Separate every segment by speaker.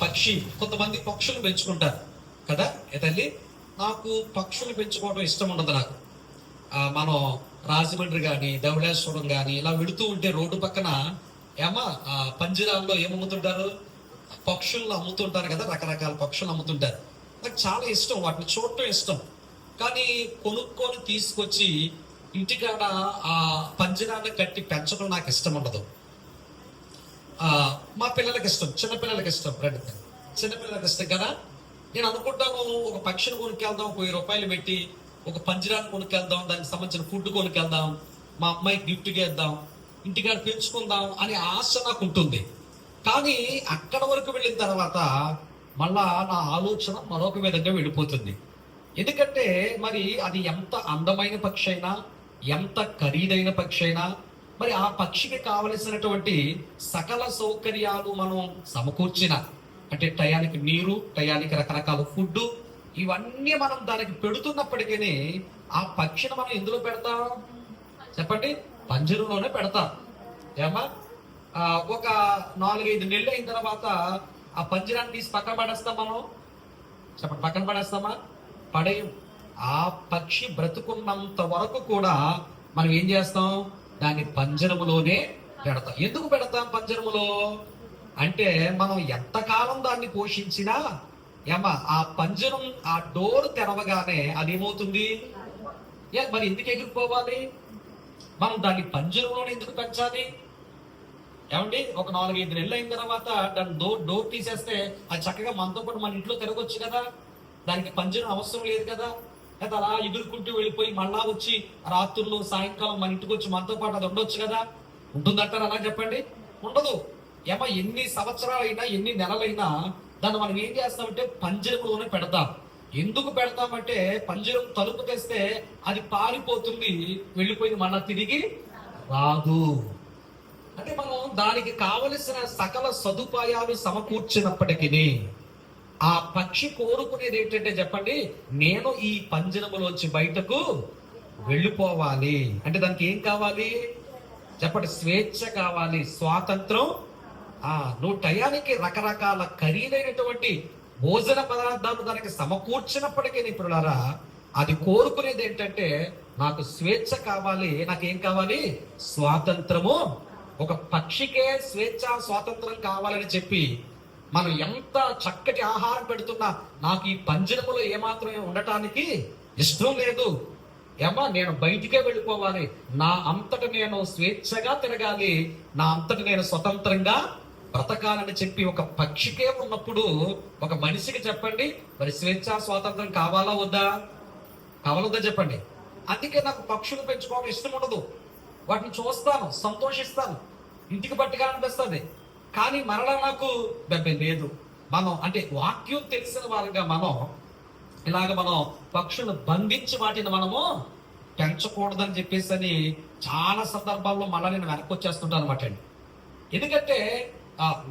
Speaker 1: పక్షి, కొంతమంది పక్షులు పెంచుకుంటారు కదా ఏ తల్లి. నాకు పక్షులు పెంచుకోవడం ఇష్టం ఉండదు. నాకు మనం రాజమండ్రి కానీ ధవళేశ్వరం కానీ ఇలా వెళుతూ ఉంటే రోడ్డు పక్కన పంజరాల్లో ఏమమ్ముతుంటారు, పక్షులను అమ్ముతుంటారు కదా, రకరకాల పక్షులు అమ్ముతుంటారు. నాకు చాలా ఇష్టం, వాటిని చూడటం ఇష్టం. కానీ కొనుక్కొని తీసుకొచ్చి ఇంటికాడ ఆ పంజరాన్ని కట్టి పెంచడం నాకు ఇష్టం ఉండదు. మా పిల్లలకి ఇష్టం, చిన్నపిల్లలకి ఇష్టం. చిన్నపిల్లలకి ఇష్టం కదా. నేను అనుకుంటాను, ఒక పక్షిని కొనుక్కెళ్దాం, 1000 రూపాయలు పెట్టి ఒక పంజరాన్ని కొనుక్కెళ్దాం, దానికి సంబంధించిన ఫుడ్ కొనుక్కెళ్దాం, మా అమ్మాయికి గిఫ్ట్గా ఇద్దాం, ఇంటికాడ పెంచుకుందాం అనే ఆశ నాకు ఉంటుంది. కానీ అక్కడ వరకు వెళ్ళిన తర్వాత మళ్ళా నా ఆలోచన మరొక విధంగా వెళ్ళిపోతుంది. ఎందుకంటే మరి అది ఎంత అందమైన పక్షి అయినా, ఎంత ఖరీదైన పక్షి అయినా, మరి ఆ పక్షికి కావలసినటువంటి సకల సౌకర్యాలు మనం సమకూర్చిన, అంటే టయానికి నీరు, టయానికి రకరకాల ఫుడ్, ఇవన్నీ మనం దానికి పెడుతున్నప్పటికీ ఆ పక్షిని మనం ఎందులో పెడతాం చెప్పండి? పంజరంలోనే పెడతాం. ఏమా ఒక 4-5 నెలలు అయిన తర్వాత ఆ పంజరాన్ని తీసి పక్కన పడేస్తాం మనం? చెప్పండి, పక్కన పడేస్తామా? పడేయం. ఆ పక్షి బ్రతుకున్నంత వరకు కూడా మనం ఏం చేస్తాం? దాన్ని పంజరములోనే పెడతాం. ఎందుకు పెడతాం పంజరములో అంటే, మనం ఎంతకాలం దాన్ని పోషించినా ఆ పంజరం, ఆ డోర్ తెరవగానే అదేమవుతుంది? మరి ఎందుకు ఎగిరిపోవాలి? మనం దాన్ని పంజరంలోనే ఎందుకు పెంచాలి? ఏమండి, ఒక 4-5 నెలలు అయిన తర్వాత దాని డోర్ తీసేస్తే అది చక్కగా మనతో పాటు మన ఇంట్లో తిరగొచ్చు కదా. దానికి పంజరం అవసరం లేదు కదా. అయితే అలా ఎగురుకుంటూ వెళ్ళిపోయి మళ్ళా వచ్చి రాత్రులు సాయంకాలం మన ఇంటికి వచ్చి మనతో పాటు అది ఉండొచ్చు కదా. ఉంటుందంటారు? అలా చెప్పండి, ఉండదు. ఎన్ని సంవత్సరాలైనా, ఎన్ని నెలలైనా దాన్ని మనం ఏం చేస్తామంటే పంజరంలోనే పెడతాం. ఎందుకు పెడతామంటే, పంజరం తలుపు తెస్తే అది పారిపోతుంది, వెళ్ళిపోయింది, మన తిరిగి రాదు. అంటే మనం దానికి కావలసిన సకల సదుపాయాలు సమకూర్చినప్పటికీ ఆ పక్షి కోరుకునేది ఏంటంటే చెప్పండి, నేను ఈ పంజరములోంచి బయటకు వెళ్ళిపోవాలి. అంటే దానికి ఏం కావాలి చెప్పండి? స్వేచ్ఛ కావాలి, స్వాతంత్రం. నువ్వు టయానికి రకరకాల ఖరీదైనటువంటి భోజన పదార్థాలు దానికి సమకూర్చినప్పటికీ నిపుణులారా, అది కోరుకునేది ఏంటంటే, నాకు స్వేచ్ఛ కావాలి. నాకేం కావాలి? స్వాతంత్రము. ఒక పక్షికే స్వేచ్ఛ, స్వాతంత్రం కావాలని చెప్పి మనం ఎంత చక్కటి ఆహారం పెడుతున్నా నాకు ఈ పంజరములో ఏమాత్రం ఉండటానికి ఇష్టం లేదు. నేను బయటికే వెళ్ళిపోవాలి, నా అంతట నేను స్వేచ్ఛగా తిరగాలి, నా అంతట నేను స్వతంత్రంగా బ్రతకాలని చెప్పి ఒక పక్షికే ఉన్నప్పుడు ఒక మనిషికి చెప్పండి, మరి స్వేచ్ఛ, స్వాతంత్రం కావాలా వద్దా? కావాలొద్దా చెప్పండి? అందుకే నాకు పక్షులు పెంచుకోవడం ఇష్టం ఉండదు. వాటిని చూస్తాను, సంతోషిస్తాను, ఇంటికి పట్టుగా అనిపిస్తుంది. కానీ మరలా నాకు లేదు. మనం అంటే వాక్యం తెలిసిన వారుగా మనం పక్షులను బంధించి వాటిని మనము పెంచకూడదని చెప్పేసి అని చాలా సందర్భాల్లో మళ్ళీ నేను వెనక్కి వచ్చేస్తుంటాను అనమాట అండి. ఎందుకంటే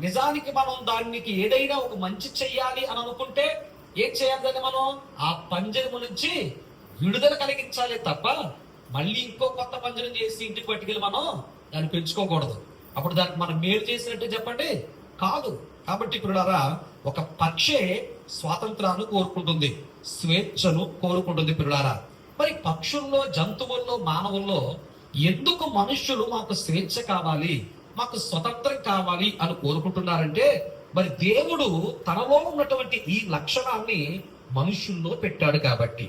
Speaker 1: నిజానికి మనం దానికి ఏదైనా ఒక మంచి చెయ్యాలి అని అనుకుంటే ఏం చేయాలని మనం ఆ పంజరము నుంచి విడుదల కలిగించాలి తప్ప మళ్ళీ ఇంకో కొత్త పంజరం చేసి ఇంటికి పట్టుకెళ్ళి మనం దాన్ని పెంచుకోకూడదు. అప్పుడు దానికి మనం మేలు చేసినట్టు చెప్పండి? కాదు. కాబట్టి పిల్లలారా, ఒక పక్షే స్వాతంత్రాన్ని కోరుకుంటుంది, స్వేచ్ఛను కోరుకుంటుంది పిల్లలారా. మరి పక్షుల్లో, జంతువుల్లో, మానవుల్లో ఎందుకు మనుష్యులు మాకు స్వేచ్ఛ కావాలి, మాకు స్వతంత్రం కావాలి అని కోరుకుంటున్నారంటే, మరి దేవుడు తనలో ఉన్నటువంటి ఈ లక్షణాన్ని మనుషుల్లో పెట్టాడు కాబట్టి.